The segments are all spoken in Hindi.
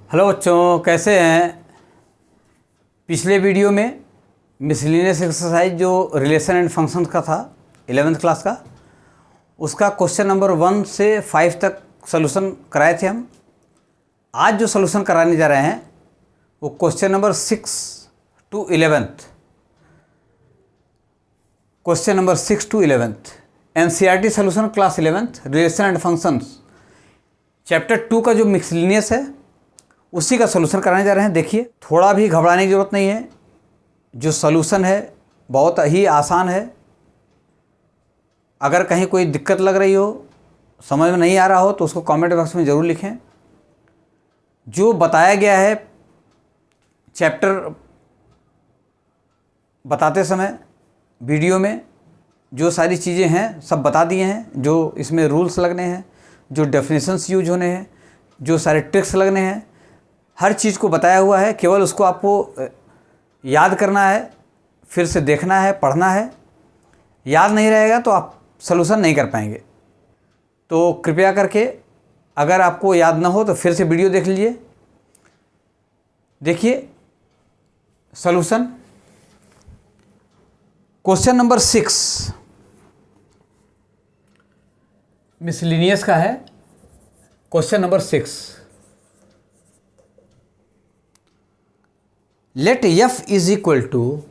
हेलो बच्चों, कैसे हैं। पिछले वीडियो में मिसलिनियस एक्सरसाइज जो रिलेशन एंड फंक्शंस का था 11th क्लास का, उसका क्वेश्चन नंबर 1 से 5 तक सॉल्यूशन कराए थे हम। आज जो सॉल्यूशन कराने जा रहे हैं वो question number 6 to 11th, question number 6 to 11th NCERT solution class 11th relation and functions chapter 2 का जो मिसलिनियस है उसी का सॉल्यूशन कराने जा रहे हैं। देखिए, थोड़ा भी घबराने की ज़रूरत नहीं है। जो सॉल्यूशन है बहुत ही आसान है। अगर कहीं कोई दिक्कत लग रही हो, समझ में नहीं आ रहा हो, तो उसको कमेंट बॉक्स में ज़रूर लिखें। जो बताया गया है चैप्टर बताते समय वीडियो में, जो सारी चीज़ें हैं सब बता दिए हैं। जो इसमें रूल्स लगने हैं, जो डेफिनेशंस यूज होने हैं, जो सारे ट्रिक्स लगने हैं, हर चीज़ को बताया हुआ है। केवल उसको आपको याद करना है, फिर से देखना है, पढ़ना है। याद नहीं रहेगा तो आप सॉल्यूशन नहीं कर पाएंगे। तो कृपया करके, अगर आपको याद ना हो तो फिर से वीडियो देख लीजिए। देखिए सॉल्यूशन, क्वेश्चन नंबर 6 मिसलिनियस का है। Question number 6, let f is equal to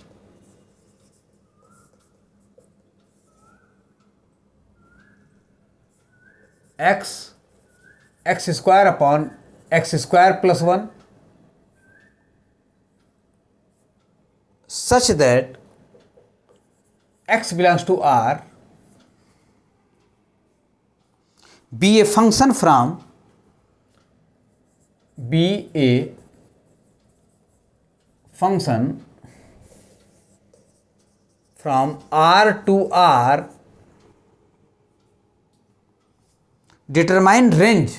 x square upon x square plus 1 such that x belongs to R be a function from R to R, determine range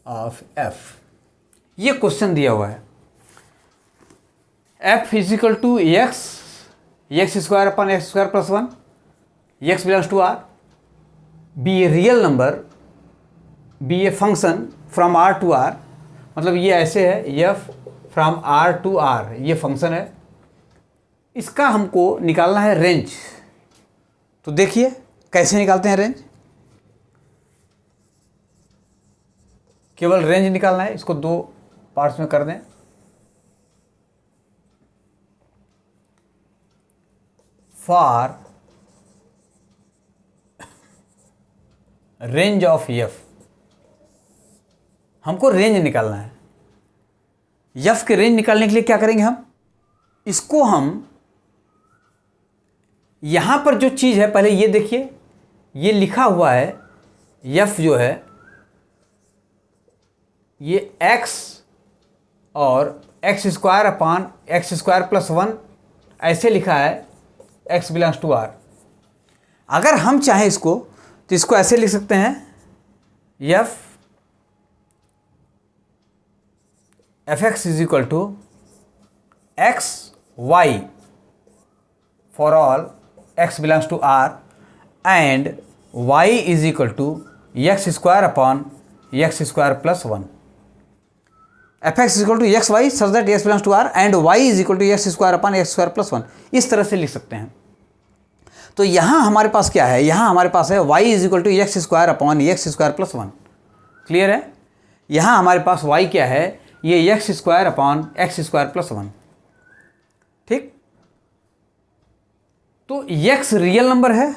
of f। ये क्वेश्चन दिया हुआ है। f is equal to x square upon x square plus 1, x belongs to R, be a real number, be a function from R to R। मतलब ये ऐसे है, f from R to R ये फंक्शन है। इसका हमको निकालना है रेंज। तो देखिए कैसे निकालते हैं रेंज। केवल रेंज निकालना है। इसको 2 पार्ट्स में कर दें। फॉर रेंज ऑफ f, हमको रेंज निकालना है। f के रेंज निकालने के लिए क्या करेंगे इसको हम यहां पर जो चीज़ है, पहले ये देखिए, ये लिखा हुआ है f जो है ये x और x square upon x square plus 1 ऐसे लिखा है, x बिलोंग्स टू R। अगर हम चाहें इसको तो इसको ऐसे लिख सकते हैं, f x is equal to x y for all x belongs to R and y is equal to x square upon x square plus 1। F x is equal to x y such that x belongs to R and y is equal to x square upon x square plus 1। इस तरह से लिख सकते हैं। तो यहाँ हमारे पास क्या है, यहाँ हमारे पास है y is equal to x square upon x square plus 1। Clear है। यहाँ हमारे पास y क्या है, ये x square upon x square plus 1। ठीक। तो x रियल नंबर है,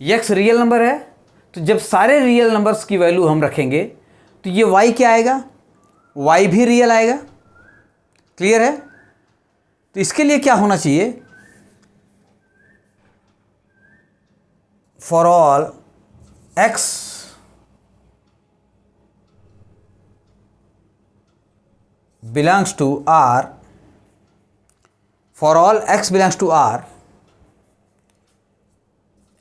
x रियल नंबर है। तो जब सारे रियल नंबर्स की वैल्यू हम रखेंगे तो ये y क्या आएगा, y भी रियल आएगा। क्लियर है। तो इसके लिए क्या होना चाहिए, for all x belongs to R, for all x belongs to R,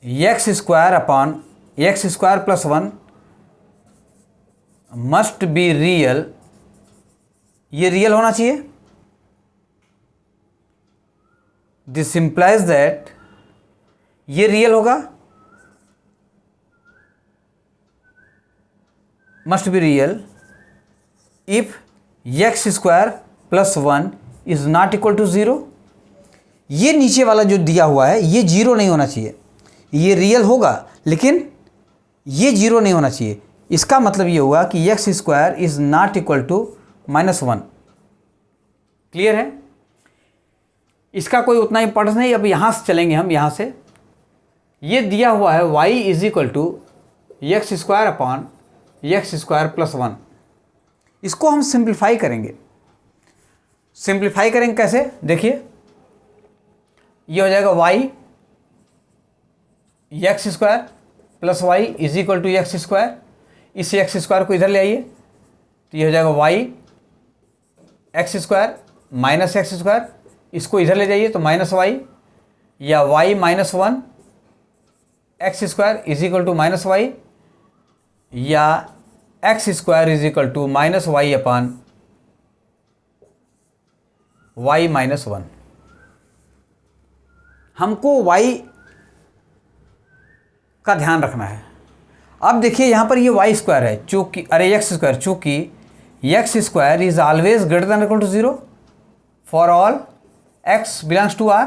x square upon x square plus 1 must be real. ये रियल होना चाहिए। This implies that ये रियल होगा, must be real if x square plus 1 is not equal to 0। ये नीचे वाला जो दिया हुआ है ये 0 नहीं होना चाहिए, ये रियल होगा लेकिन ये 0 नहीं होना चाहिए। इसका मतलब ये हुआ कि x square is not equal to -1। Clear है? इसका कोई उतना इंपॉर्टेंस नहीं। अब यहाँ से चलेंगे हम, यहाँ से ये दिया हुआ है y is equal to x square upon x square plus 1। इसको हम सिंप्लीफाई करेंगे। सिंप्लीफाई करेंगे कैसे? देखिए, ये हो जाएगा y x square plus y is equal to x square. इस एक्स स्क्वायर को इधर ले आइए तो ये हो जाएगा y x square minus x square. इसको इधर ले जाइए तो -y, या y minus 1 x square is equal to -y, या x square is equal to -y upon y minus 1। हमको y का ध्यान रखना है। अब देखिए यहाँ पर ये y स्क्वायर है, चूँकि एक्स स्क्वायर, चूँकि x square is always greater than equal to 0 for all x belongs to r।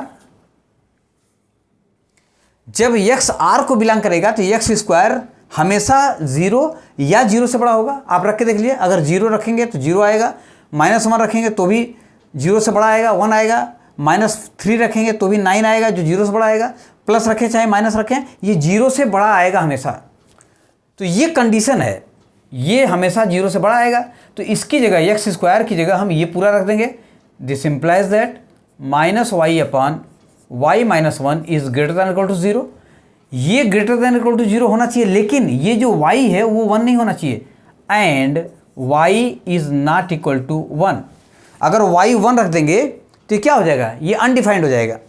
जब x r को बिलोंग करेगा तो एक्स स्क्वायर हमेशा 0 या 0 से बड़ा होगा। आप रख के देख लीजिए, अगर 0 रखेंगे तो 0 आएगा, -1 रखेंगे तो भी 0 से बड़ा आएगा, 1 आएगा, -3 रखेंगे तो भी 9 आएगा जो 0 से बड़ा आएगा, प्लस रखें चाहे माइनस रखें ये 0 से बड़ा आएगा हमेशा। तो ये कंडीशन है, ये हमेशा 0 से बड़ा आएगा। तो इसकी जगह एक्स स्क्वायर की जगह हम ये पूरा रख देंगे। This implies that -y upon y minus 1 is greater than equal to 0। ये ग्रेटर दैन इक्वल टू 0 होना चाहिए, लेकिन ये जो y है वो 1 नहीं होना चाहिए। And y is not equal to 1। अगर y 1 रख देंगे तो क्या हो जाएगा? ये अनडिफाइंड हो जाएगा।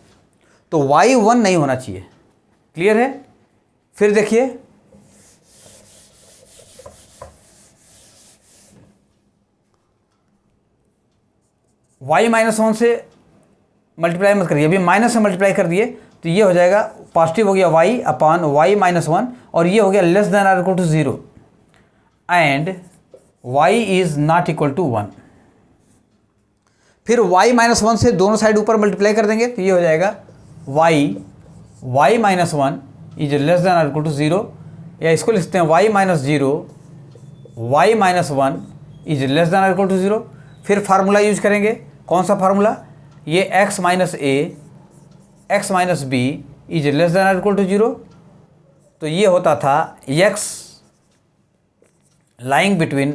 तो y 1 नहीं होना चाहिए। क्लियर है? फिर देखिए, y माइनस 1 से मल्टीप्लाई मत करिए, अभी माइनस से मल्टीप्लाई कर दिए तो ये हो जाएगा पॉजिटिव हो गया y अपान y माइनस 1, और ये हो गया less than or equal to 0 and y is not equal to 1। फिर y माइनस 1 से दोनों साइड ऊपर मल्टीप्लाई कर देंगे तो ये हो जाएगा y minus 1 is less than or equal to 0, या इसको लिखते हैं y minus 0 y minus 1 is less than or equal to 0। फिर फार्मूला यूज करेंगे। कौन सा फार्मूला? ये x minus a x minus b is less than or equal to 0। तो ये होता था x lying between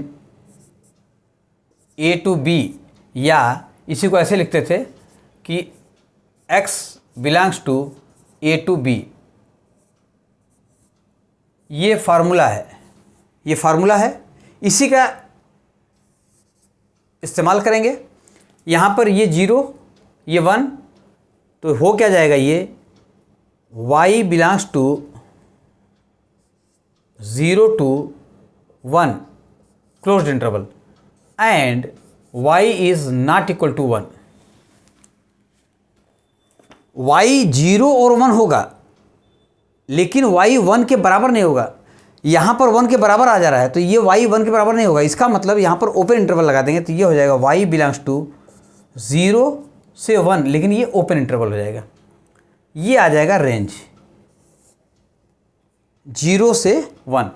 a to b, या इसी को ऐसे लिखते थे कि x belongs to a to b। ये फार्मूला है, ये फार्मूला है, इसी का इस्तेमाल करेंगे। यहाँ पर ये 0 ये 1, तो हो क्या जाएगा? ये y belongs to 0 to 1 closed interval and y is not equal to 1। y 0 और 1 होगा, लेकिन y 1 के बराबर नहीं होगा। यहाँ पर 1 के बराबर आ जा रहा है तो ये y 1 के बराबर नहीं होगा। इसका मतलब यहाँ पर ओपन इंटरवल लगा देंगे तो ये हो जाएगा y बिलोंग्स टू 0 से 1, लेकिन ये ओपन इंटरवल हो जाएगा। ये आ जाएगा रेंज 0 से 1,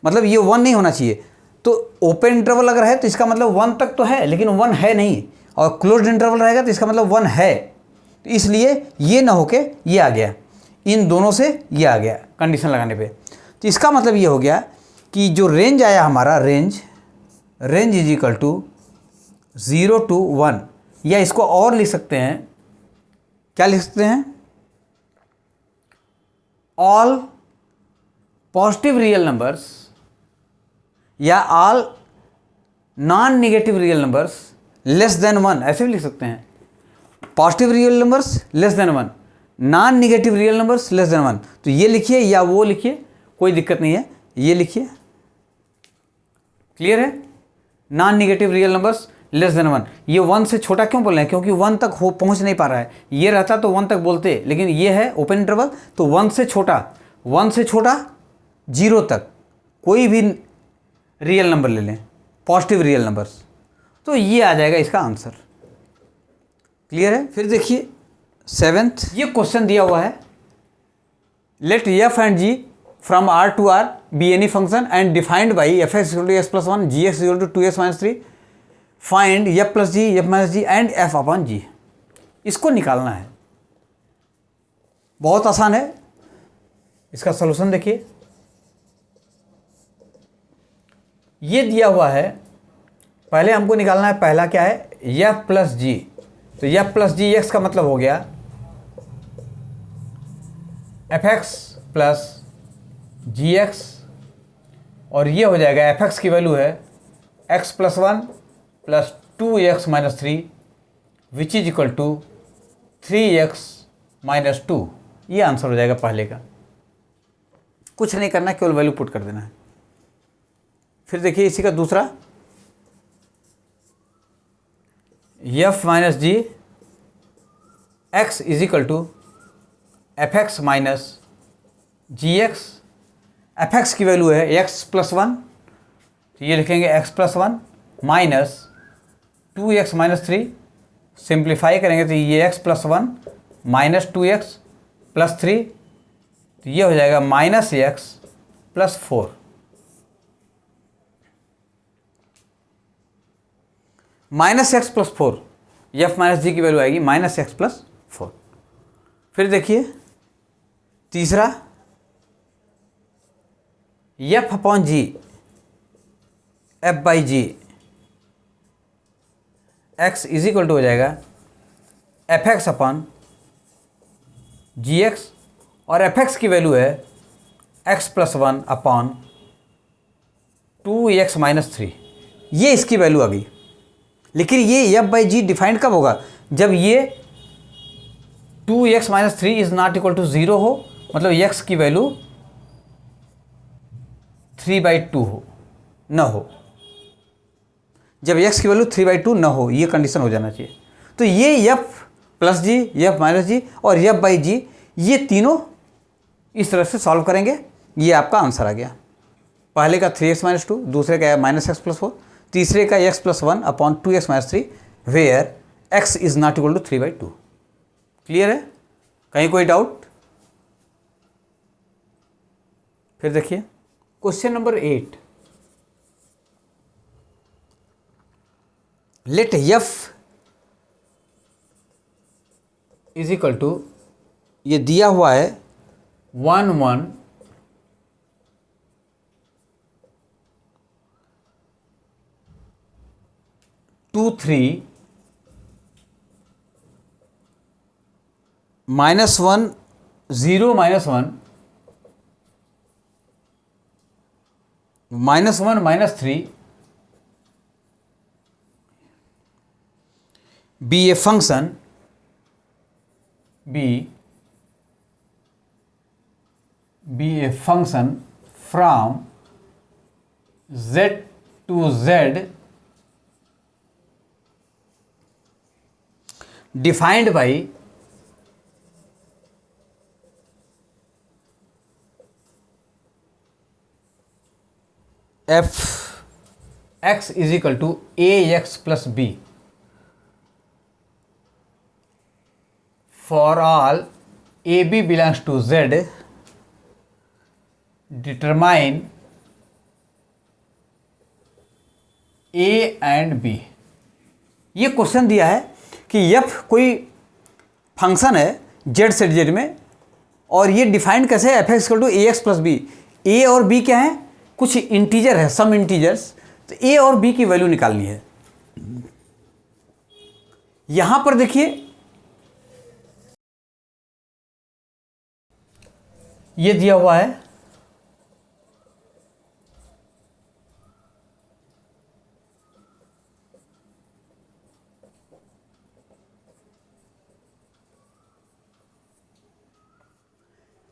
मतलब ये 1 नहीं होना चाहिए। तो ओपन इंटरवल अगर है तो इसका मतलब 1 तक तो है, लेकिन 1 है नहीं, और क्लोज्ड इंटरवल रहेगा तो इसका मतलब 1 है। तो इसलिए ये ना होके ये आ गया, इन दोनों से ये आ गया कंडीशन लगाने पे। तो इसका मतलब ये हो गया कि जो रेंज आया हमारा, range is equal to 0 to 1, या इसको और लिख सकते हैं, क्या लिख सकते हैं? ऑल पॉजिटिव रियल नंबर्स या all non negative real numbers less than 1, ऐसे भी लिख सकते हैं। Positive real numbers less than 1, non negative real numbers less than 1। तो ये लिखिए या वो लिखिए, कोई दिक्कत नहीं है, ये लिखिए। क्लियर है? Non negative real numbers less than 1। ये 1 से छोटा क्यों बोल रहे हैं? क्योंकि 1 तक पहुंच नहीं पा रहा है। ये रहता तो 1 तक बोलते, लेकिन ये है ओपन इंटरवल, तो 1 से छोटा, 0 तक कोई भी रियल नंबर ले लें, पॉजिटिव रियल नंबर्स, तो ये आ जाएगा इसका आंसर। क्लियर है? फिर देखिए 7th, ये क्वेश्चन दिया हुआ है, let F and G from R to R be any function and defined by F X equal to X plus 1, G X equal to 2x minus 3, find F plus G, F minus G and F upon G. इसको निकालना है, बहुत आसान है। इसका सॉल्यूशन देखिए, ये दिया हुआ है, पहले हमको निकालना है, पहला क्या है, एफ प्लस जी। तो एफ प्लस जी एक्स का मतलब हो गया f x plus g x, और ये हो जाएगा एफ एक्स की वैल्यू है x plus 1 plus 2x minus 3 which is equal to 3x minus 2। ये आंसर हो जाएगा पहले का। कुछ नहीं करना, केवल वैल्यू पुट कर देना है। फिर देखिए इसी का दूसरा, f minus g x is equal to f x minus g x. F x की वैल्यू है एक्स प्लस 1, तो ये लिखेंगे x plus 1 minus 2x minus 3, simplify करेंगे तो ये x plus 1 minus 2x plus 3, तो ये हो जाएगा minus X plus 4। Minus X plus 4, F minus G की वैल्यू आएगी माइनस एक्स प्लस 4। फिर देखिए तीसरा, f upon g, f by g x is equal to हो जाएगा f x upon g x, और एफ एक्स की वैल्यू है x plus 1 upon 2x minus 3। ये इसकी वैल्यू आ गई। लेकिन ये एफ बाई जी डिफाइंड कब होगा? जब ये 2x minus 3 is not equal to 0 हो, मतलब x की वैल्यू 3/2 हो, न हो। जब x की वैल्यू 3/2 न हो, ये कंडीशन हो जाना चाहिए। तो ये f plus G, F minus जी और एफ बाई जी, ये तीनों इस तरह से सॉल्व करेंगे। ये आपका आंसर आ गया। पहले का 3x माइनस 2, दूसरे का माइनस एक्स प्लस 4, तीसरे का x plus 1 upon 2x minus 3 where x is not equal to 3/2। Clear है? कहीं कोई डाउट? फिर देखिए question number 8, let f is equal to, ये दिया हुआ है 1 1 2 3 minus 1 0 minus 1 minus 1 minus 3 be a function be a function from z to z defined by f x is equal to ax plus b for all ab belongs to z, determine a and b। ये क्वेश्चन दिया है कि f कोई फंक्शन है z से z में, और ये डिफाइंड कैसे है, F X equal to A X plus B. A और बी क्या है? कुछ इंटीजर है, सम इंटीजर्स। तो ए और बी की वैल्यू निकालनी है। यहां पर देखिए ये दिया हुआ है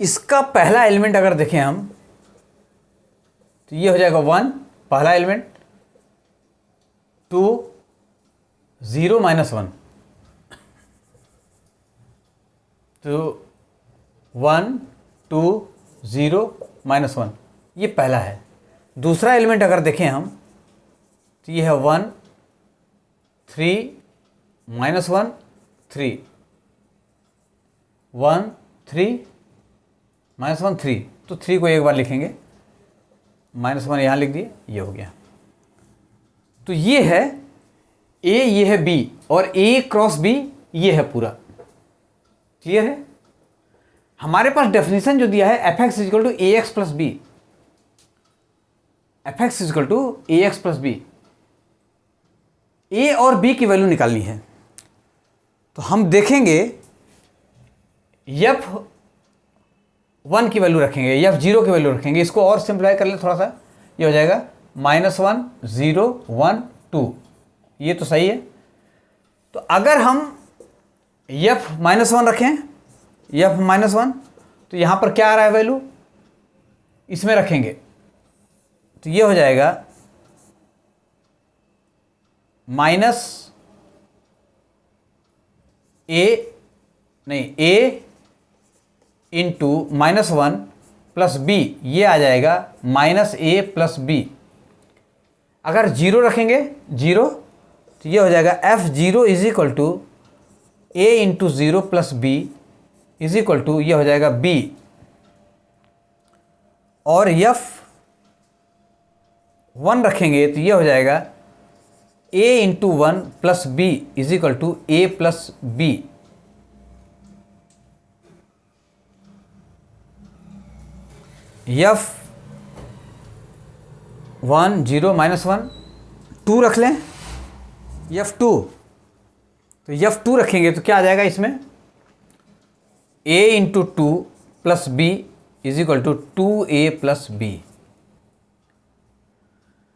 इसका पहला एलिमेंट अगर देखें हम, तो ये हो जाएगा 1 पहला एलिमेंट, 2 0 -1, तो 1 2 0 -1, ये पहला है। दूसरा एलिमेंट अगर देखें हम तो ये है 1 3 -1 3, 1 3 -1 3, तो 3 को एक बार लिखेंगे, -1 यहाँ लिख दिए, ये हो गया। तो ये है A, ये है B, और A क्रॉस B ये है पूरा। क्लियर है? हमारे पास डेफिनेशन जो दिया है fx equal to A X plus B, fx equal to A X plus B, A और बी की वैल्यू निकालनी है। तो हम देखेंगे f1 की वैल्यू रखेंगे, f0 की वैल्यू रखेंगे। इसको और सिंप्लीफाई कर लें थोड़ा सा, ये हो जाएगा -1 0 1 2, ये तो सही है। तो अगर हम f-1 रखें, f-1, तो यहाँ पर क्या आ रहा है वैल्यू, इसमें रखेंगे तो ये हो जाएगा a इंटू -1 प्लस b, ये आ जाएगा -a प्लस b। अगर 0 रखेंगे 0, तो ये हो जाएगा f0 is equal to a into 0 plus b is equal to, ये हो जाएगा b, और f1 रखेंगे तो ये हो जाएगा a into 1 plus b is equal to a plus b। f1 0 -1 2 रख लें, f2, तो f2 रखेंगे तो क्या आ जाएगा इसमें, a into 2 plus b is equal to 2a plus b।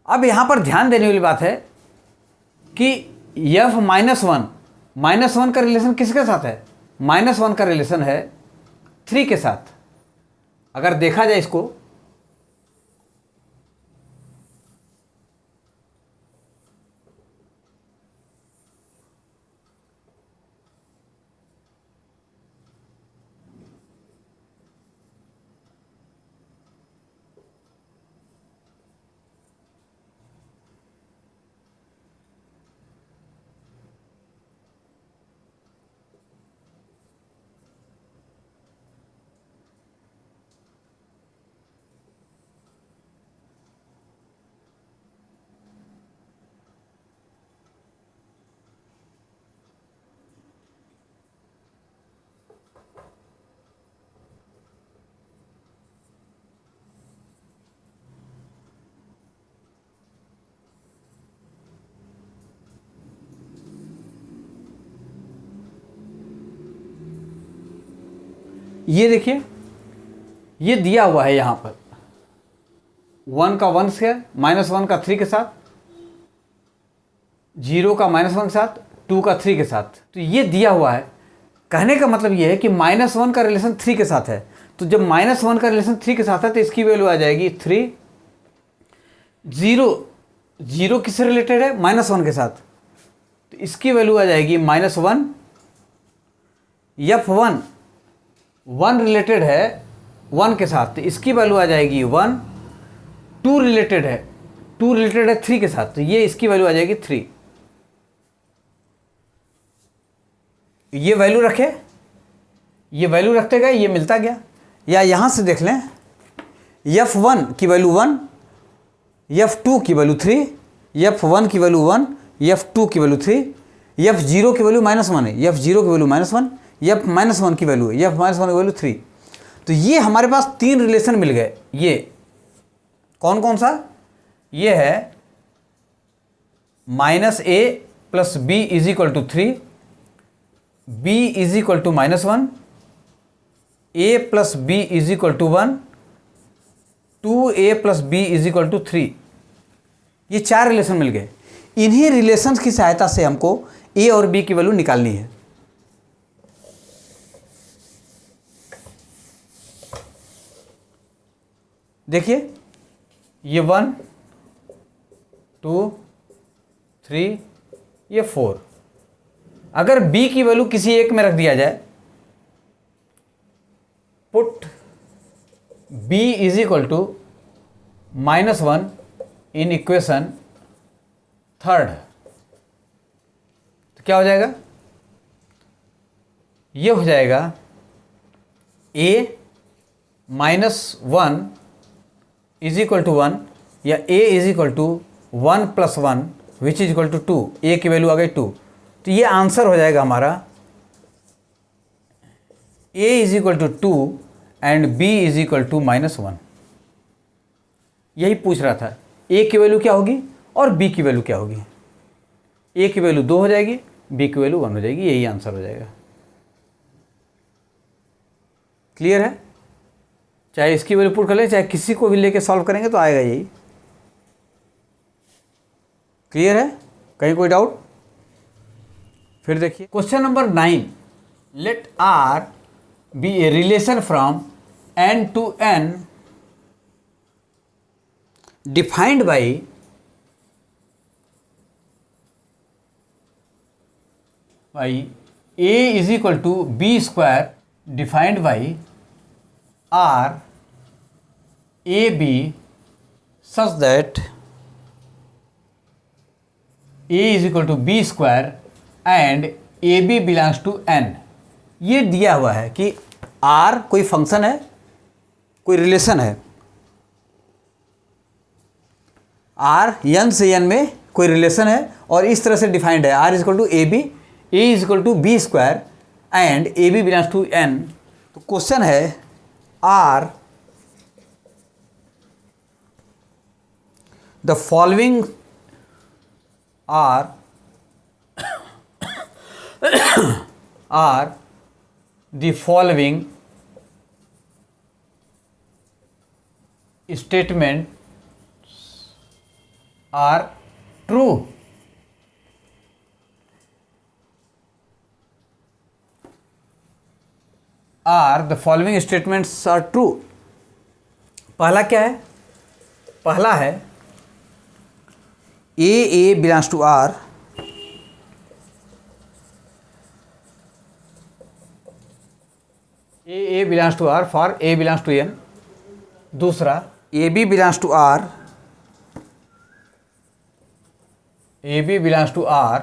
अब यहां पर ध्यान देने वाली बात है कि f-1 का रिलेशन किसके साथ है, -1 का रिलेशन है 3 के साथ। अगर देखा जाए इसको, ये देखिए ये दिया हुआ है यहाँ पर 1 का 1 स्क्वायर, -1 का 3 के साथ, 0 का -1 के साथ, 2 का 3 के साथ। तो ये दिया हुआ है। कहने का मतलब ये है कि -1 का रिलेशन 3 के साथ है। तो जब -1 का रिलेशन 3 के साथ है तो इसकी वैल्यू आ जाएगी 3। 0 किससे रिलेटेड है, -1 के साथ, तो इसकी वैल्यू आ जाएगी -1। f1 1 रिलेटेड है 1 के साथ, तो इसकी वैल्यू आ जाएगी 1। 2 रिलेटेड है 3 के साथ, तो ये इसकी वैल्यू आ जाएगी 3। ये वैल्यू रखे, ये वैल्यू रखते गए, ये मिलता गया। या यहाँ से देख लें, f1 की वैल्यू 1, f2 की वैल्यू 3, f1 की वैल्यू 1, f2 की वैल्यू 3, f0 की वैल्यू -1 है, f0 की वैल्यू -1, f-1 की वैल्यू, f-1 की वैल्यू 3। तो ये हमारे पास 3 रिलेशन मिल गए। ये कौन कौन सा, ये है -a plus b is equal to 3, b is equal to -1, a plus b is equal to 1, 2a plus b is equal to 3। ये 4 रिलेशन मिल गए। इन्हीं रिलेशंस की सहायता से हमको a और b की वैल्यू निकालनी है। देखिए ये 1 2 3, ये 4, अगर b की वैल्यू किसी एक में रख दिया जाए, put b is equal to -1 in equation third, तो क्या हो जाएगा? ये हो जाएगा a -1 इज इक्वल टू 1 या a is equal to 1 + 1 which is equal to 2। a की वैल्यू आ गई 2, तो ये आंसर हो जाएगा हमारा a is equal to 2 and b is equal to -1। यही पूछ रहा था, a की वैल्यू क्या होगी और b की वैल्यू क्या होगी। a की वैल्यू 2 हो जाएगी, b की वैल्यू 1 हो जाएगी, यही आंसर हो जाएगा। क्लियर है? चाहे इसकी वैल्यू पुट कर लें, चाहे किसी को भी लेके सॉल्व करेंगे तो आएगा यही। क्लियर है? कहीं कोई डाउट? फिर देखिए question number 9, let R be a relation from n to n defined by a is equal to b square defined by R a b such that a is equal to b square and a b belongs to n। ये दिया हुआ है कि R कोई फंक्शन है, कोई रिलेशन है, R n से n में कोई रिलेशन है और इस तरह से डिफाइंड है, R is equal to A B, a is equal to b square and a B belongs to n। तो क्वेश्चन है R the following are the following statements are true। are the following statements are true। पहला क्या है? पहला है a belongs to R, a belongs to R for a belongs to n। दूसरा ab belongs to R, ab belongs to R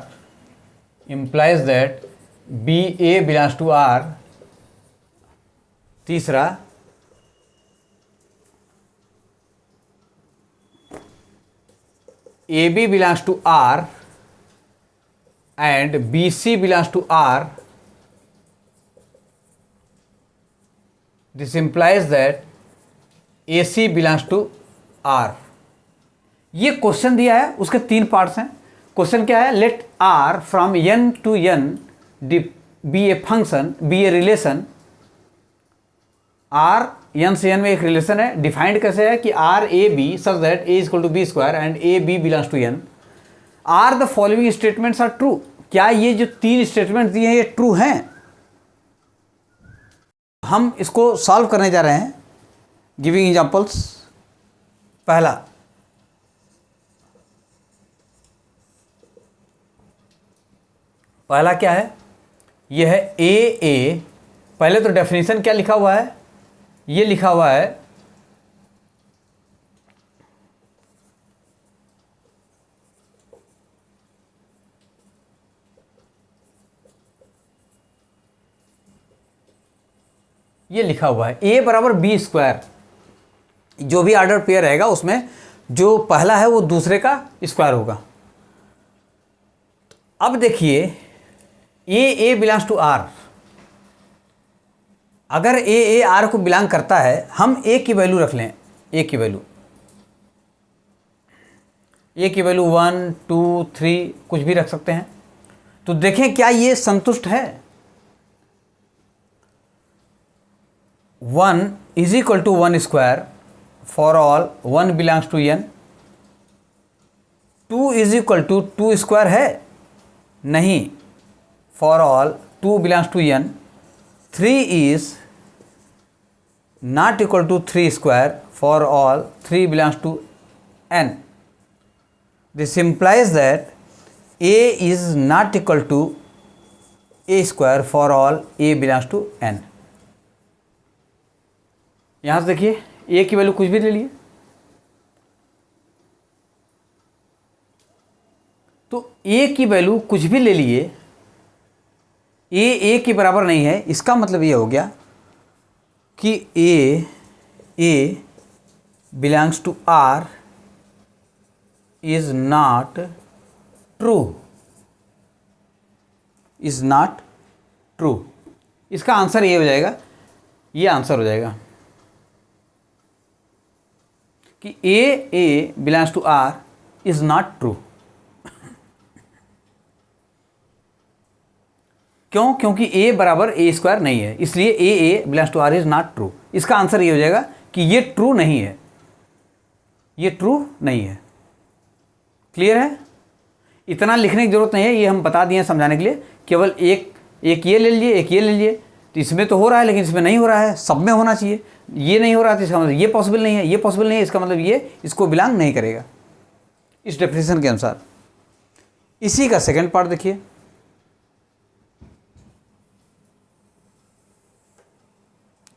implies that ba belongs to R। तीसरा AB belongs to R and BC belongs to R। This implies that AC belongs to R। ये क्वेश्चन दिया है, उसके 3 पार्ट्स हैं। क्वेश्चन क्या है? Let R from n to n be a function, be a relation. R n से n में एक रिलेशन है, डिफाइंड कैसे है कि R a b such that a equal to b square and a b belongs to n। Are the following statements are true. क्या ये जो 3 स्टेटमेंट दिए हैं ये ट्रू हैं? हम इसको सॉल्व करने जा रहे हैं, गिविंग एग्जांपल्स। पहला क्या है? यह है a। पहले तो डेफिनेशन क्या लिखा हुआ है? ये लिखा हुआ है a बराबर बी स्क्वायर। जो भी ऑर्डर पेयर रहेगा उसमें जो पहला है वो दूसरे का स्क्वायर होगा। अब देखिए a बिलोंग्स टू R। अगर a R को बिलोंग करता है, हम a की वैल्यू रख लें। a की वैल्यू 1, 2, 3 कुछ भी रख सकते हैं। तो देखें क्या ये संतुष्ट है। 1 is equal to 1 square for all 1 belongs to n। 2 is equal to 2 square है? नहीं, for all 2 belongs to n। 3 is not equal to 3 square for all 3 belongs to n। This implies that a is not equal to a square for all a belongs to n. यहाँ से देखिए ए की वैल्यू कुछ भी ले लिए, तो ए की वैल्यू कुछ भी ले लिए, ए के बराबर नहीं है, इसका मतलब ये हो गया कि A belongs to R is not true, is not true. इसका आंसर ये हो जाएगा, ये आंसर हो जाएगा कि A belongs to R is not true. क्यों? क्योंकि ए बराबर ए स्क्वायर नहीं है, इसलिए A belongs to R is not true. इसका आंसर ये हो जाएगा कि ये ट्रू नहीं है, ये ट्रू नहीं है। क्लियर है? इतना लिखने की जरूरत नहीं है, ये हम बता दिए समझाने के लिए। केवल एक ये ले लीजिए, एक ये ले लीजिए, तो इसमें तो हो रहा है लेकिन इसमें नहीं हो रहा है, सब में होना चाहिए। ये नहीं हो रहा तो इसका मतलब ये पॉसिबल नहीं है, ये पॉसिबल नहीं है, इसका मतलब ये इसको बिलोंग नहीं करेगा इस डेफिनेशन के अनुसार। इसी का सेकंड पार्ट देखिए,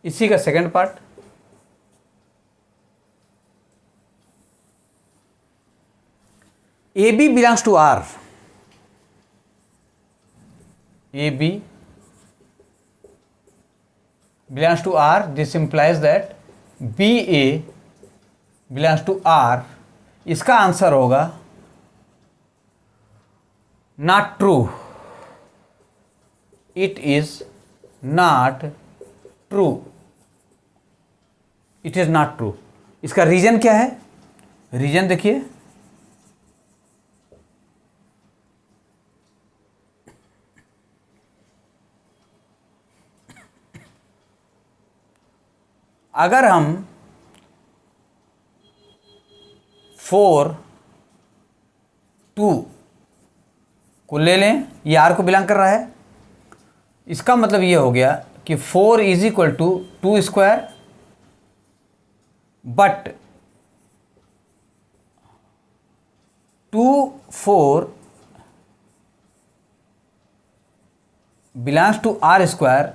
इसी का second part, a B belongs to R, a B belongs to R, this implies that b a belongs to R. इसका आंसर होगा not true, it is not true, it is not true. इसका रीजन क्या है? रीजन देखिए, अगर हम 4 2 को ले लें, ये आर को बिलोंग कर रहा है, इसका मतलब ये हो गया कि 4 is equal to 2 square, but 2 4 belongs to R square,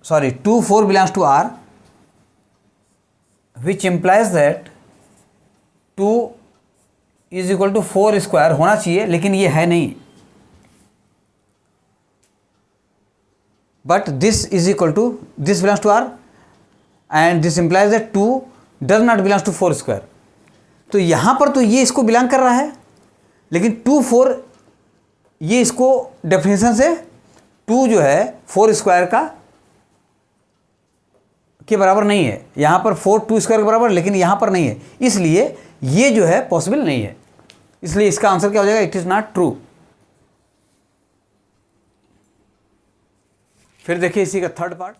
sorry 2 4 belongs to R, which implies that 2 is equal to 4 square होना चाहिए, लेकिन ये है नहीं। But this is equal to, this belongs to R and this implies that 2 does not belongs to 4 square. तो यहाँ पर तो ये इसको बिलोंग कर रहा है, लेकिन 2 4 ये इसको डेफिनेशन से 2 जो है 4 स्क्वायर का के बराबर नहीं है। यहाँ पर 4 2 स्क्वायर के बराबर, लेकिन यहाँ पर नहीं है, इसलिए ये जो है पॉसिबल नहीं है। इसलिए इसका आंसर क्या हो जाएगा? It is not true. फिर देखिए इसी का थर्ड पार्ट,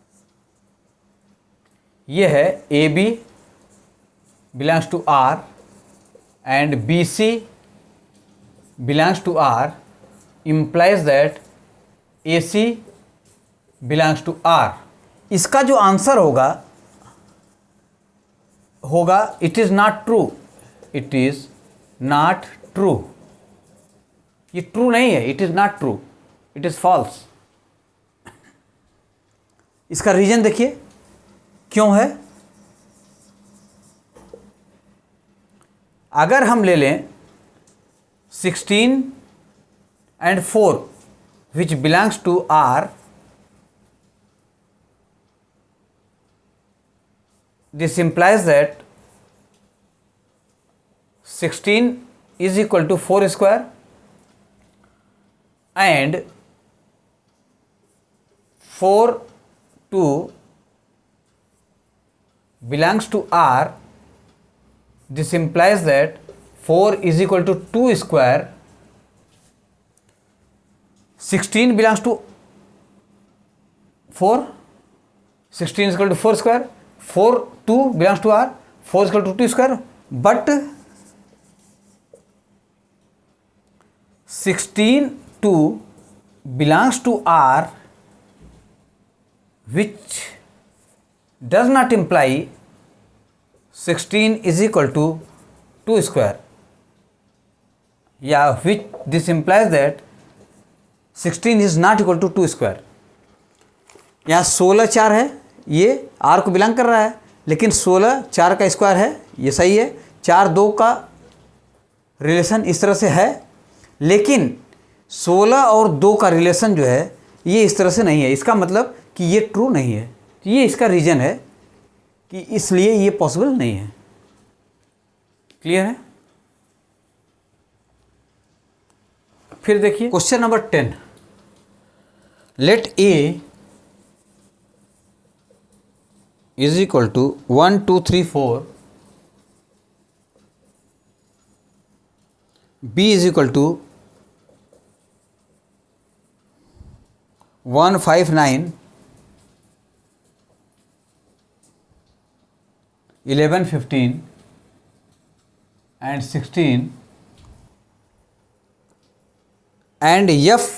ये है A B belongs to R and b c belongs to R, implies that a c belongs to R. इसका जो आंसर होगा it is not true, it is not true. ये ट्रू नहीं है, it is not true, it is false. इसका रीजन देखिए क्यों है। अगर हम ले लें 16 and 4 which belongs to R, this implies that 16 is equal to 4 square and 4 2 belongs to R. This implies that 4 is equal to 2 square, 16 belongs to 4, 16 is equal to 4 square, 4 2 belongs to R, 4 is equal to 2 square, but 16 2 belongs to R, which does not imply 16 is equal to 2 square, yeah, which this implies that 16 is not equal to 2 square. यहाँ 16 4 है, ये आर को बिलोंग कर रहा है, लेकिन 16 4 का स्क्वायर है, ये सही है। 4 2 का रिलेशन इस तरह से है, लेकिन 16 और 2 का रिलेशन जो है ये इस तरह से नहीं है। इसका मतलब कि ये ट्रू नहीं है। ये इसका रीज़न है कि इसलिए ये पॉसिबल नहीं है। क्लियर है? फिर देखिए question number 10। Let a is equal to 1 2 3 4, b is equal to 1 5 9 11 15 and 16, and F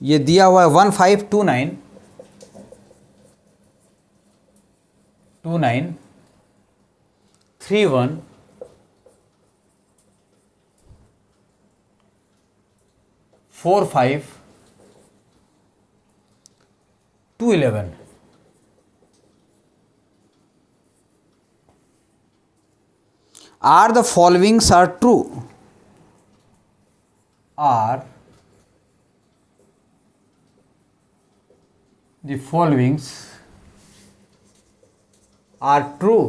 ये दिया हुआ है 1 5 2 9 3 1 4 5 2 11। Are the followings are true? Are the followings are true?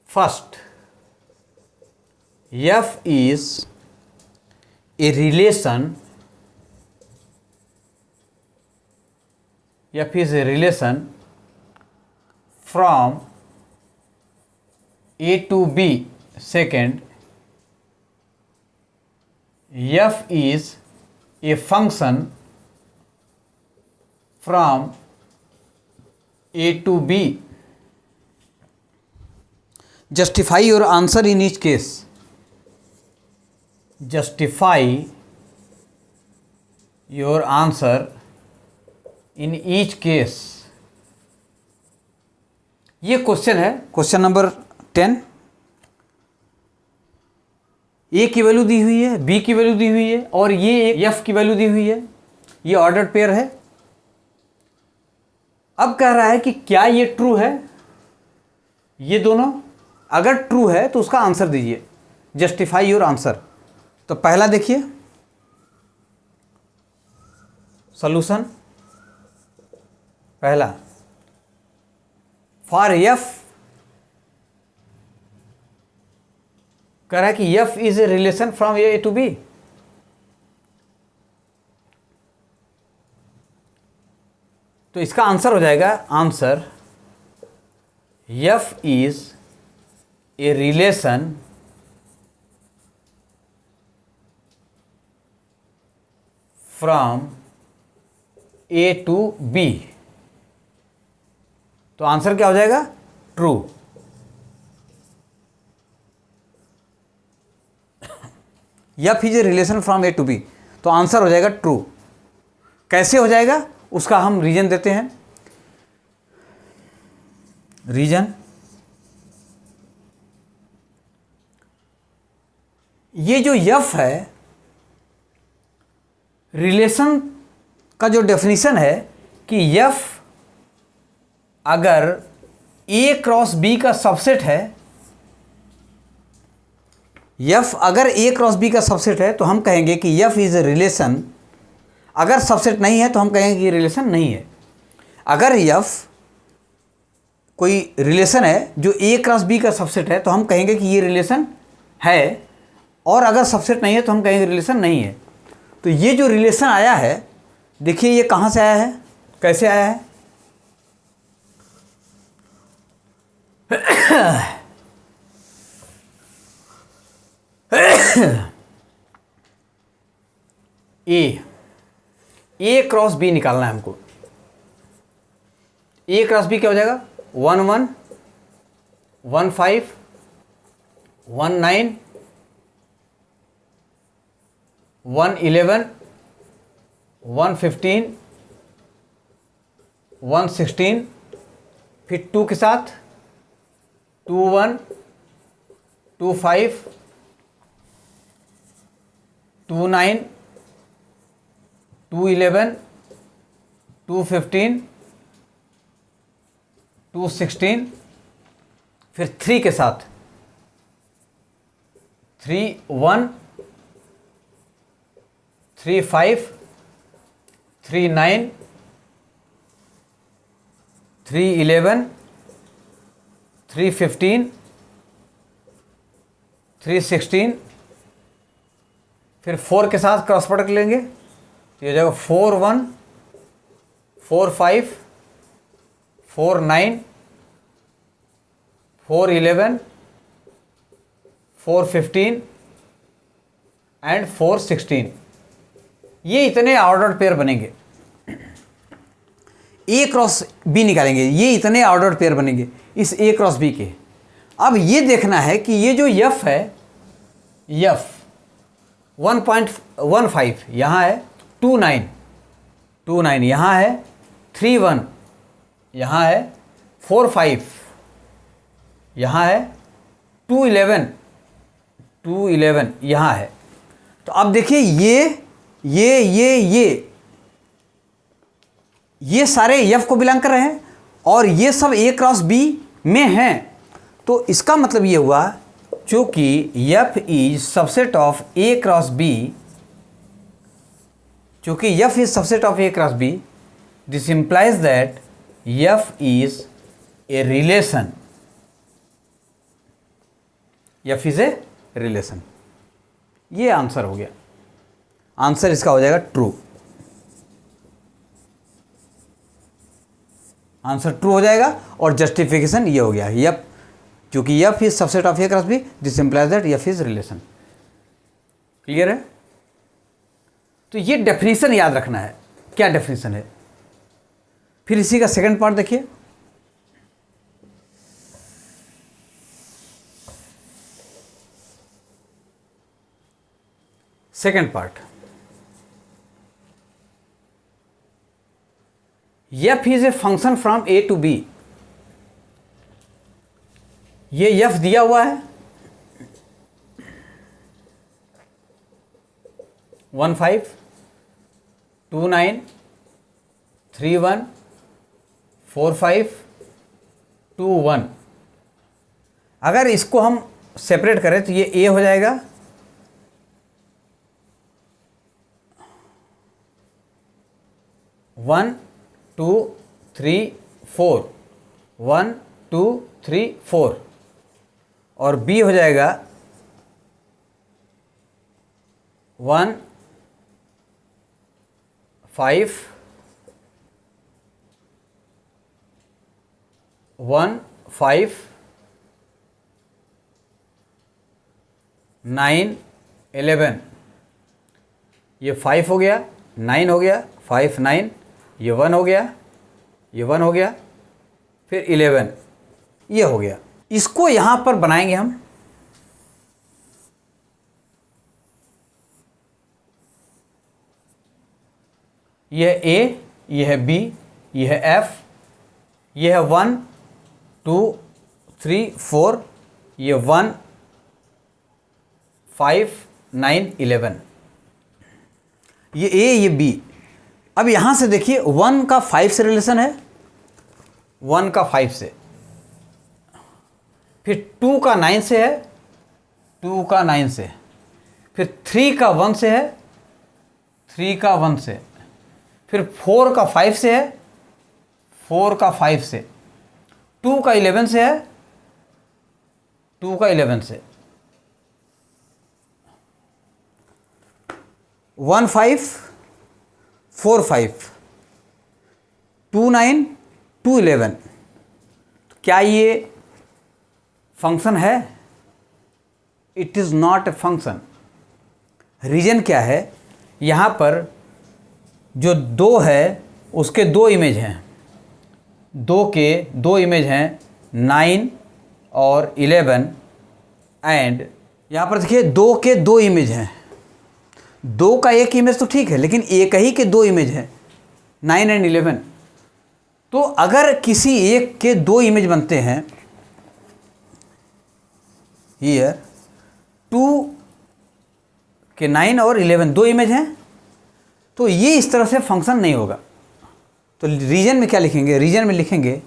First, F is a relation. F is a relation from A to B. Second, F is a function from A to B. Justify your answer in each case. Justify your answer in each case. ये क्वेश्चन है, क्वेश्चन नंबर 10। ए की वैल्यू दी हुई है, बी की वैल्यू दी हुई है, और ये एक एफ की वैल्यू दी हुई है। ये ऑर्डर्ड पेयर है। अब कह रहा है कि क्या ये ट्रू है, ये दोनों। अगर ट्रू है तो उसका आंसर दीजिए। Justify your answer. तो पहला देखिए सॉल्यूशन। पहला, फॉर एफ कह रहा है कि f is a relation from a to b. तो इसका आंसर हो जाएगा, answer f is a relation from a to b. तो आंसर क्या हो जाएगा? True. F is a relation from a to b, तो आंसर हो जाएगा ट्रू। कैसे हो जाएगा उसका हम रीजन देते हैं। रीजन, ये जो एफ है, रिलेशन का जो डेफिनेशन है कि एफ अगर ए क्रॉस बी का सबसेट है, एफ अगर ए क्रॉस बी का सबसेट है तो हम कहेंगे कि एफ इज ए रिलेशन। अगर सबसेट नहीं है तो हम कहेंगे कि रिलेशन नहीं है। अगर एफ कोई रिलेशन है जो ए क्रॉस बी का सबसेट है तो हम कहेंगे कि ये रिलेशन है, और अगर सबसेट नहीं है तो हम कहेंगे रिलेशन नहीं है। तो ये जो रिलेशन आया है, देखिए ये कहाँ से आया है, कैसे आया है। ए क्रॉस बी निकालना है हमको। ए क्रॉस बी क्या हो जाएगा? 1 1 1 5 1 9 1 11 1 15 1 16, फिर 2 के साथ 2 1 25, 29, 211, 215, 216, फिर 3 के साथ 31, 35, 39, 311, 315, 316, फिर 4 के साथ क्रॉस प्रोडक्ट लेंगे तो ये हो जाएगा 41, 45, 49, 411, 415 एंड 416। ये इतने ऑर्डर्ड पेयर बनेंगे। ए क्रॉस बी निकालेंगे, ये इतने ऑर्डर्ड पेयर बनेंगे इस ए क्रॉस बी के। अब ये देखना है कि ये जो यफ है, यफ 1.15 यहाँ है, 29 यहाँ है, 31 यहाँ है, 45 यहाँ है, 211 यहाँ है। तो अब देखिए ये सारे एफ को बिलोंग कर रहे हैं और ये सब ए क्रॉस बी में हैं। तो इसका मतलब ये हुआ चूँकि F is subset of A cross B, चूँकि F is subset of A cross B, this implies that F is a relation, F is a relation. ये आंसर हो गया, आंसर इसका हो जाएगा ट्रू। आंसर ट्रू हो जाएगा और जस्टिफिकेशन ये हो गया, यप, क्योंकि f is subset of A cross B, this implies that F is relation. Clear है? तो ये डेफिनेशन याद रखना है, क्या डेफिनेशन है। फिर इसी का सेकंड पार्ट देखिए। Second part, f is a function from a to b. ये एफ दिया हुआ है 15, 29, 31, 45, 21। अगर इसको हम सेपरेट करें तो ये ए हो जाएगा, वन टू थ्री फोर, 1 2 3 4, और बी हो जाएगा 1 5 1 5 9 11। ये 5 हो गया, 9 हो गया, 5 9, ये 1 हो गया, ये 1 हो गया, फिर 11 ये हो गया। इसको यहाँ पर बनाएंगे हम, ये है ए, ये है बी, ये है एफ, ये है 1 2 3 4, ये 1 5 9 11, ये ए, ये बी। अब यहाँ से देखिए 1 का 5 से रिलेशन है, 1 का 5 से, फिर 2 का 9 से है, 2 का 9 से, फिर 3 का 1 से है, 3 का 1 से, फिर 4 का 5 से है, 4 का 5 से, 2 का 11 से है, 2 का 11 से, 1 5 4 5 2 9 2 11। क्या ये फंक्शन है? It is not a function. Reason क्या है? यहाँ पर जो 2 है उसके 2 इमेज हैं, 2 के 2 इमेज हैं, 9 और 11, एंड यहाँ पर देखिए 2 के 2 इमेज हैं। 2 का एक इमेज तो ठीक है, लेकिन एक ही के 2 इमेज हैं, 9 एंड 11। तो अगर किसी एक के 2 इमेज बनते हैं हियर, कि 9 और 11 दो इमेज हैं, तो ये इस तरह से फंक्शन नहीं होगा। तो रीजन में क्या लिखेंगे, रीजन में लिखेंगे,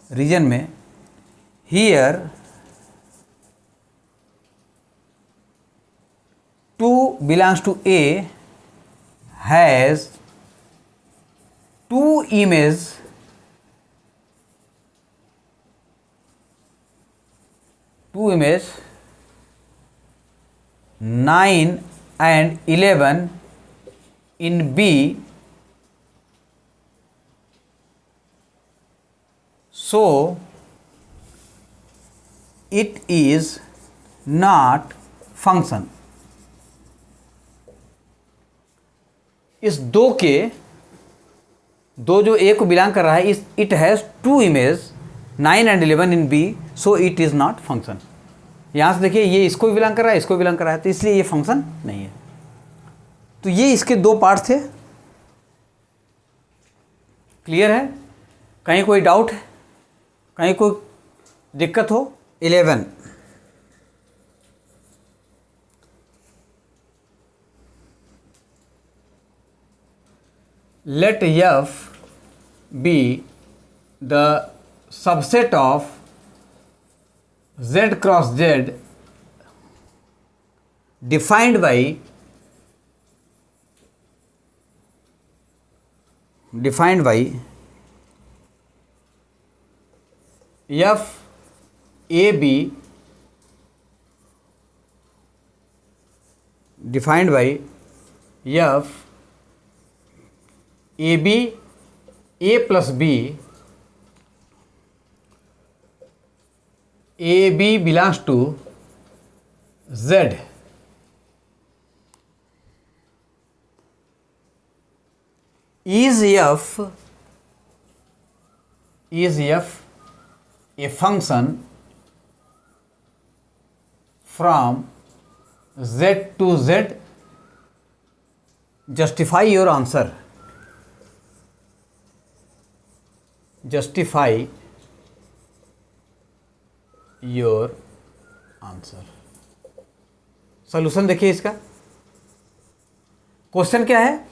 रीजन में here 2 belongs to A has 2 image 9 and 11 in B, so it is not function। इस दो जो ए को बिलोंग कर रहा है, इस it has 2 image 9 and 11 in b, so it is not function. यहाँ से देखिए ये इसको भी बिलोंग कर रहा है, इसको भी बिलोंग कर रहा है, तो इसलिए ये फंक्शन नहीं है। तो ये इसके दो पार्ट थे। क्लियर है? कहीं कोई डाउट है, कहीं कोई दिक्कत हो? 11 let f be the subset of z cross z defined by f a b defined by f a B A plus B, a B belongs to z, is f a function from z to z? Justify your answer. Justify your answer. Solution देखिए इसका। क्वेश्चन क्या है?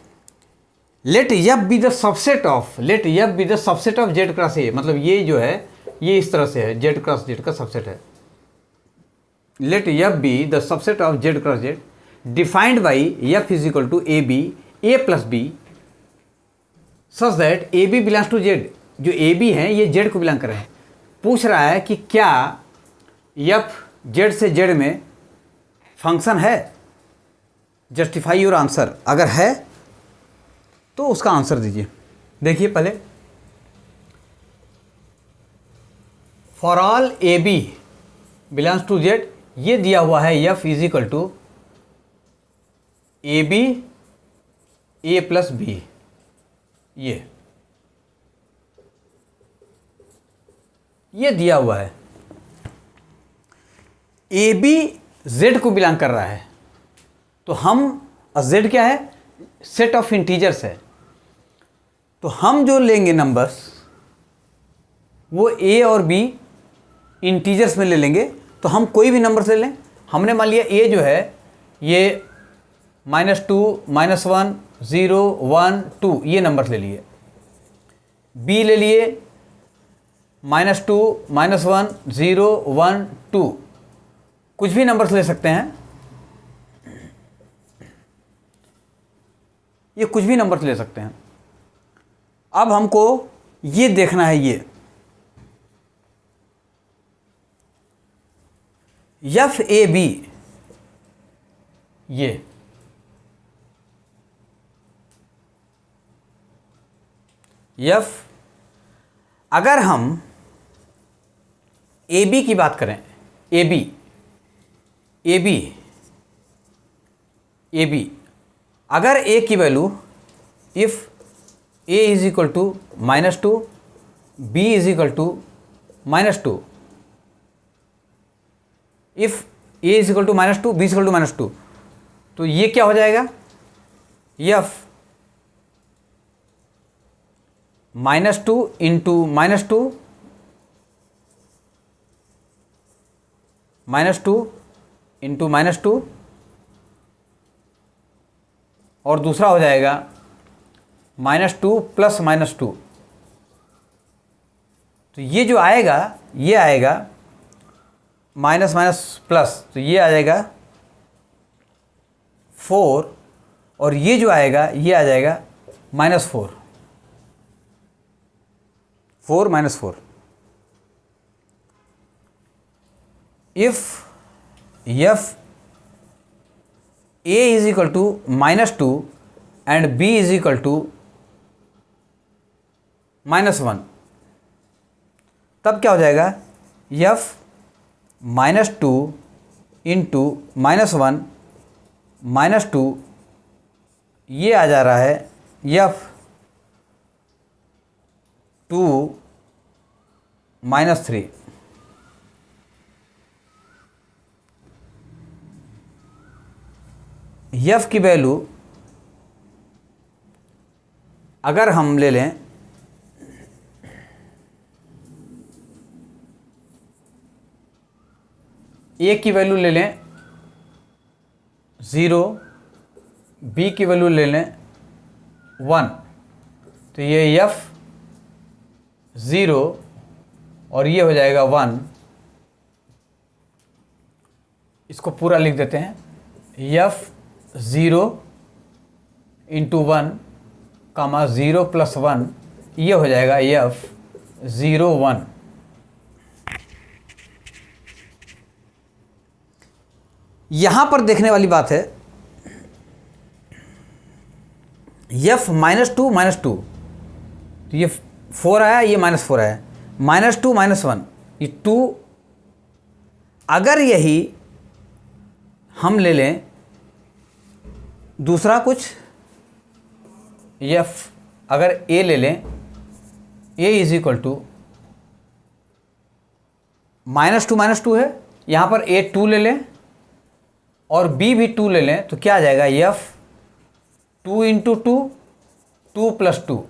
Let f be the subset of, let f be the subset of z cross a, मतलब ये जो है ये इस तरह से है, जेड क्रॉस जेड का सबसेट है। Let f be the subset of z cross z defined by f is equal to A B A plus b such that a B belongs to z. जो ए बी हैं ये जेड को बिलोंग कर रहे हैं। पूछ रहा है कि क्या एफ जेड से जेड में फंक्शन है? Justify your answer. अगर है तो उसका आंसर दीजिए। देखिए पहले, for all A B belongs to Z, ये दिया हुआ है F is equal to A B A plus B. ये दिया हुआ है। ए बी जेड को बिलोंग कर रहा है, तो हम जेड क्या है? सेट ऑफ इंटीजर्स है। तो हम जो लेंगे नंबर्स वो ए और बी इंटीजर्स में ले लेंगे। तो हम कोई भी नंबर से लें। हमने मान लिया ए जो है ये -2, -1, 0, 1, 2 ये नंबर ले लिए। बी ले लिए -2, -1, 0, 1, 2, कुछ भी नंबर्स ले सकते हैं। ये कुछ भी नंबर्स ले सकते हैं। अब हमको ये देखना है, ये एफ ए बी, ये एफ, अगर हम ए बी की बात करें, ए बी अगर ए की value if a is equal to -2, b is equal to -2, if a is equal to -2, b is equal to -2, तो ये क्या हो जाएगा? एफ -2 इंटू -2 -2 इंटू -2 और दूसरा हो जाएगा -2 प्लस -2। तो ये जो आएगा ये आएगा माइनस माइनस प्लस, तो ये आ जाएगा 4, और ये जो आएगा ये आ जाएगा -4, 4 - 4। If f a is equal to -2 and b is equal to -1, तब क्या हो जाएगा, f -2 इंटू -1 -2, ये आ जा रहा है f 2 -3। f की वैल्यू अगर हम ले लें a की वैल्यू ले लें 0, b की वैल्यू ले लें 1, तो ये f 0 और ये हो जाएगा 1। इसको पूरा लिख देते हैं, f 0 इंटू 1 कामा 0 प्लस 1, ये हो जाएगा f 0 1। यहाँ पर देखने वाली बात है, f -2 -2, तो ये 4 आया, ये -4 आया, -2 -1, ये 2। अगर यही हम ले लें दूसरा कुछ f, अगर a ले लें, a इज इक्वल टू -2 -2 है, यहाँ पर a 2 ले लें और b भी 2 ले लें, तो क्या आ जाएगा, f 2 इंटू 2, 2 प्लस 2,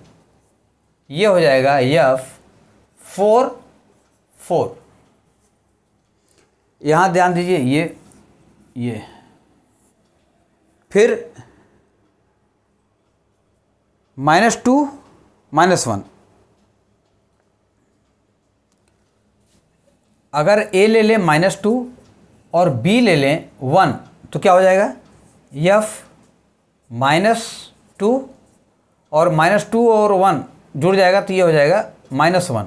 ये हो जाएगा f 4 4। यहाँ ध्यान दीजिए, ये फिर -2 -1, अगर a ले लें -2 और b ले लें 1, तो क्या हो जाएगा, f -2 और -2 और 1 जुड़ जाएगा, तो ये हो जाएगा -1।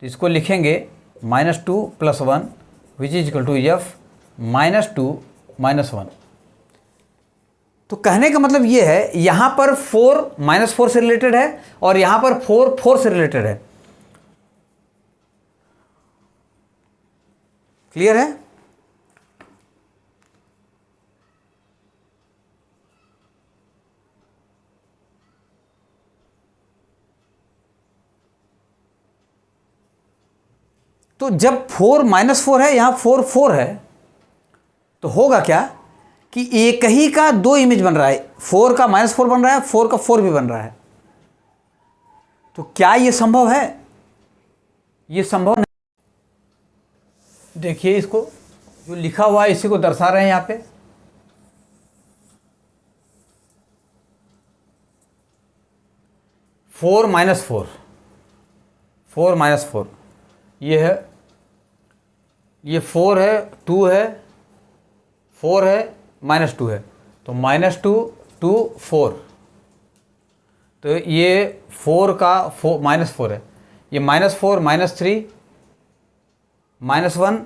तो इसको लिखेंगे -2 + 1 which is equal to f -2 -1। तो कहने का मतलब ये है, यहाँ पर 4 -4 से रिलेटेड है और यहाँ पर 4 4 से रिलेटेड है। क्लियर है? तो जब 4 -4 है, यहाँ 4 4 है, तो होगा क्या कि एक ही का 2 इमेज बन रहा है, 4 का -4 बन रहा है, 4 का 4 भी बन रहा है। तो क्या ये संभव है? ये संभव नहीं। देखिए, इसको जो लिखा हुआ है इसी को दर्शा रहे हैं यहाँ पे। फोर माइनस फोर ये है, ये 4 है, 2 है, 4 है, -2 है, तो -2 2 4, तो ये 4 का -4 है, ये -4 -3 -1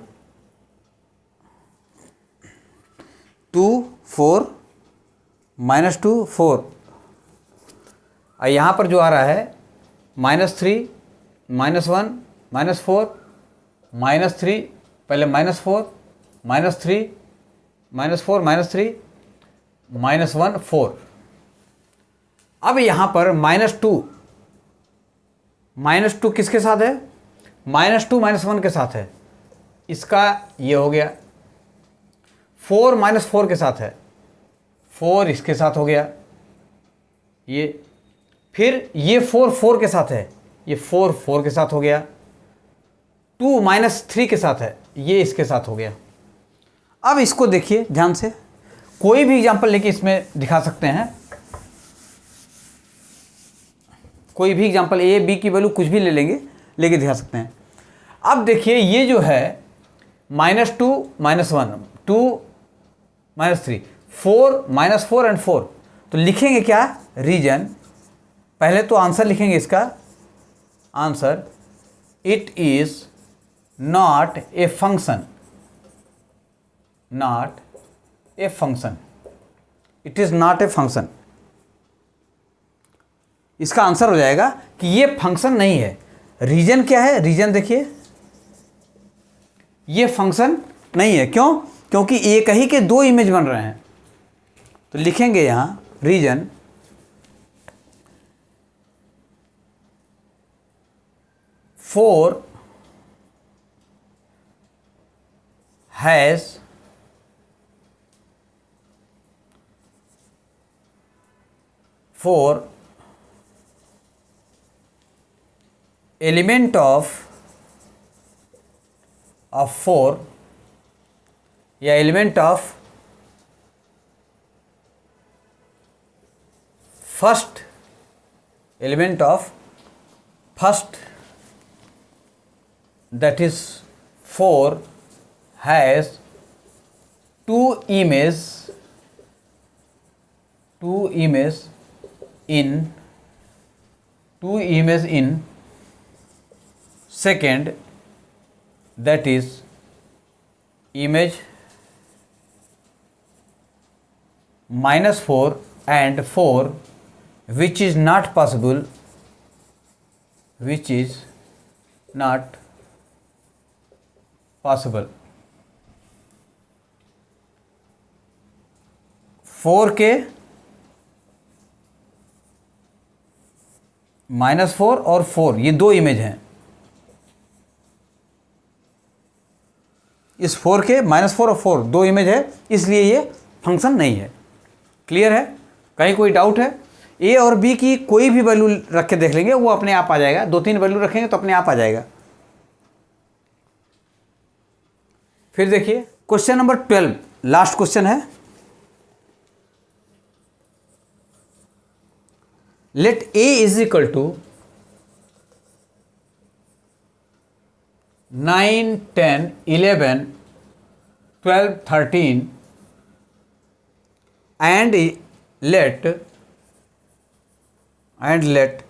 2 4 -2 4, और यहाँ पर जो आ रहा है -3 -1 -4 -3, पहले -4 -3 -4 -3 -1 4। अब यहाँ पर -2 किसके साथ है? -2 -1 के साथ है। इसका ये हो गया। 4 -4 के साथ है, 4 इसके साथ हो गया ये। फिर ये 4 4 के साथ है, ये 4 4 के साथ हो गया। 2 -3 के साथ है, ये इसके साथ हो गया। अब इसको देखिए ध्यान से, कोई भी एग्जांपल लेके इसमें दिखा सकते हैं, कोई भी एग्जांपल ए बी की वैल्यू कुछ भी ले लेंगे, लेके दिखा सकते हैं। अब देखिए ये जो है -2 -1 2 -3 4 -4 एंड 4, तो लिखेंगे क्या रीजन, पहले तो आंसर लिखेंगे इसका, answer it is not a function, not a function, it is not a function. इसका आंसर हो जाएगा कि ये फंक्शन नहीं है। रीजन क्या है, रीजन देखिए ये फंक्शन नहीं है, क्यों, क्योंकि एक ही के दो इमेज बन रहे हैं। तो लिखेंगे यहां reason four has four element of 4 या element of first element of first, that is 4 has two images in second, that is image -4 and 4, which is not possible, which is not possible। 4 के -4 और 4 ये दो इमेज हैं, इस 4 के -4 और 4 दो इमेज है, इसलिए ये फंक्शन नहीं है। क्लियर है? कहीं कोई डाउट है? ए और बी की कोई भी वैल्यू रख के देख लेंगे, वो अपने आप आ जाएगा। 2-3 वैल्यू रखेंगे तो अपने आप आ जाएगा। फिर देखिए क्वेश्चन नंबर 12, लास्ट क्वेश्चन है। Let a is equal to 9 10 11 12 13 and let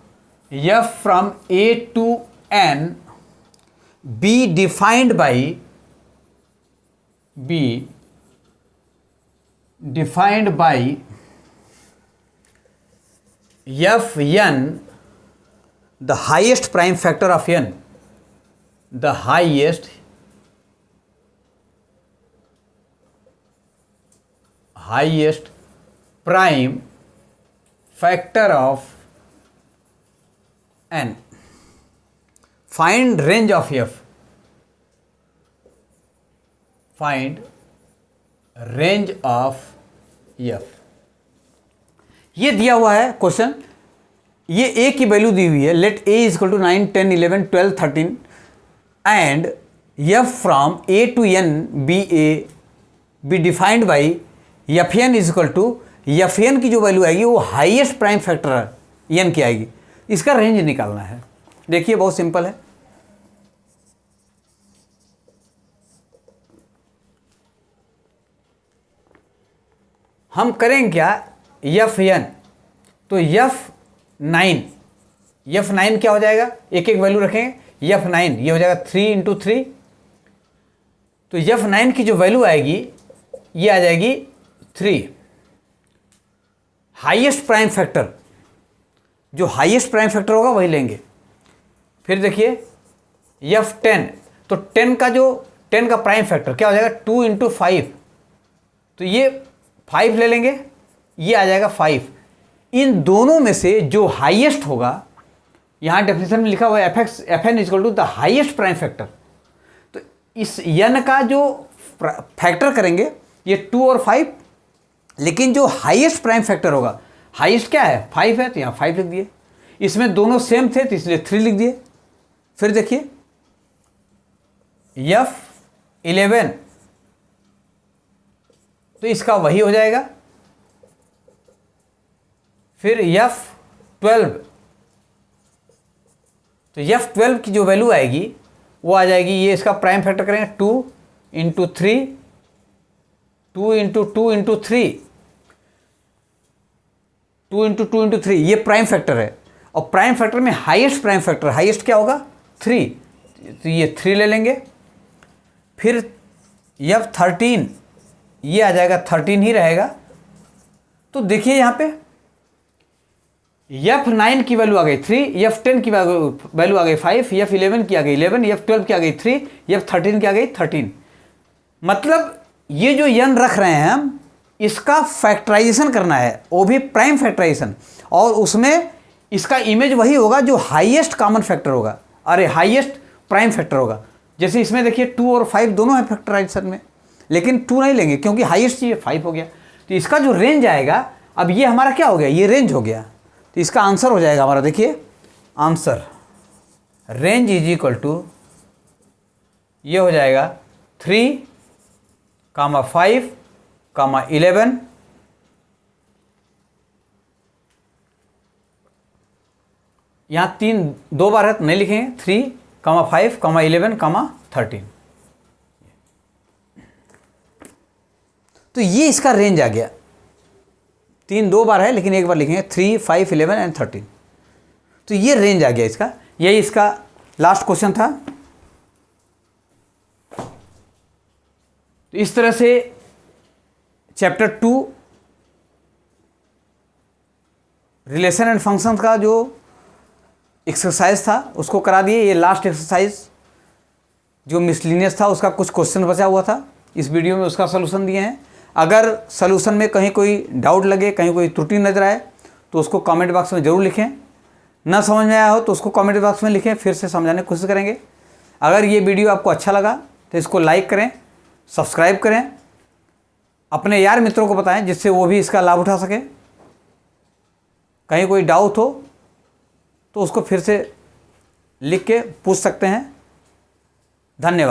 f from a to n be defined by fn, the highest prime factor of n, the highest prime factor of n. Find range of f, find range of f। ये दिया हुआ है क्वेश्चन, ये a की वैल्यू दी हुई है, let a is equal to 9 10 11 12 13 and f from a to n be defined by fn is equal to, fn की जो वैल्यू आएगी वो हाईएस्ट प्राइम फैक्टर n की आएगी। इसका रेंज निकालना है। देखिए बहुत सिंपल है। हम करेंगे क्या, fn तो f9 क्या हो जाएगा, एक एक वैल्यू रखेंगे। f9 ये हो जाएगा 3 × 3, तो f9 की जो वैल्यू आएगी ये आ जाएगी 3। हाईएस्ट प्राइम फैक्टर, जो हाईएस्ट प्राइम फैक्टर होगा वही लेंगे। फिर देखिए f10, तो 10 का प्राइम फैक्टर क्या हो जाएगा 2 × 5, तो ये 5 ले लेंगे, ये आ जाएगा 5। इन दोनों में से जो हाईएस्ट होगा, यहाँ डेफिनेशन में लिखा हुआ है fn equal to the highest prime factor, तो इस n का जो फैक्टर करेंगे ये 2 और 5, लेकिन जो हाईएस्ट प्राइम फैक्टर होगा, हाईएस्ट क्या है 5 है, तो यहाँ 5 लिख दिए। इसमें दोनों सेम थे तो इसलिए 3 लिख दिए। फिर देखिए f11 तो इसका वही हो जाएगा। फिर F12, तो F12 की जो वैल्यू आएगी वो आ जाएगी, ये इसका प्राइम फैक्टर करेंगे 2 into 3, 2 into 2 into 3, 2 into 2 into 3, ये प्राइम फैक्टर है। और प्राइम फैक्टर में हाईएस्ट प्राइम फैक्टर, हाईएस्ट क्या होगा 3, तो ये 3 ले लेंगे। फिर F13, ये आ जाएगा 13 ही रहेगा। तो देखिए यहाँ पे F9 की वैल्यू आ गई 3, F10 की वैल्यू आ गई 5, F11 की आ गई 11, F12 की आ गई 3, F13 की आ गई 13। मतलब ये जो n रख रहे हैं हम, इसका फैक्टराइजेशन करना है, वो भी प्राइम फैक्टराइजेशन, और उसमें इसका इमेज वही होगा जो हाईएस्ट कॉमन फैक्टर होगा, अरे हाईएस्ट प्राइम फैक्टर होगा। जैसे इसमें देखिए 2 और 5 दोनों है फैक्टराइजेशन में, लेकिन 2 नहीं लेंगे क्योंकि हाईएस्ट ये 5 हो गया। तो इसका जो रेंज आएगा, अब ये हमारा क्या हो गया, ये रेंज हो गया। तो इसका आंसर हो जाएगा हमारा, देखिए answer range is equal to, ये हो जाएगा 3, 5, 11, यहाँ 3 2 बार है तो नहीं लिखेंगे, 3, 5, 11, 13। तो ये इसका रेंज आ गया। 3 2 बार है लेकिन एक बार लिखेंगे, 3, 5, 11 एंड 13। तो ये रेंज आ गया इसका। यही इसका लास्ट क्वेश्चन था। तो इस तरह से चैप्टर 2 रिलेशन एंड फंक्शन का जो एक्सरसाइज था उसको करा दिए। ये लास्ट एक्सरसाइज जो मिसलिनियस था उसका कुछ क्वेश्चन बचा हुआ था, इस वीडियो में उसका सलूशन दिए हैं। अगर सलूशन में कहीं कोई डाउट लगे, कहीं कोई त्रुटि नजर आए तो उसको कमेंट बॉक्स में ज़रूर लिखें। ना समझ में आया हो तो उसको कमेंट बॉक्स में लिखें, फिर से समझाने की कोशिश करेंगे। अगर ये वीडियो आपको अच्छा लगा तो इसको लाइक करें, सब्सक्राइब करें, अपने यार मित्रों को बताएं जिससे वो भी इसका लाभ उठा सकें। कहीं कोई डाउट हो तो उसको फिर से लिख के पूछ सकते हैं। धन्यवाद।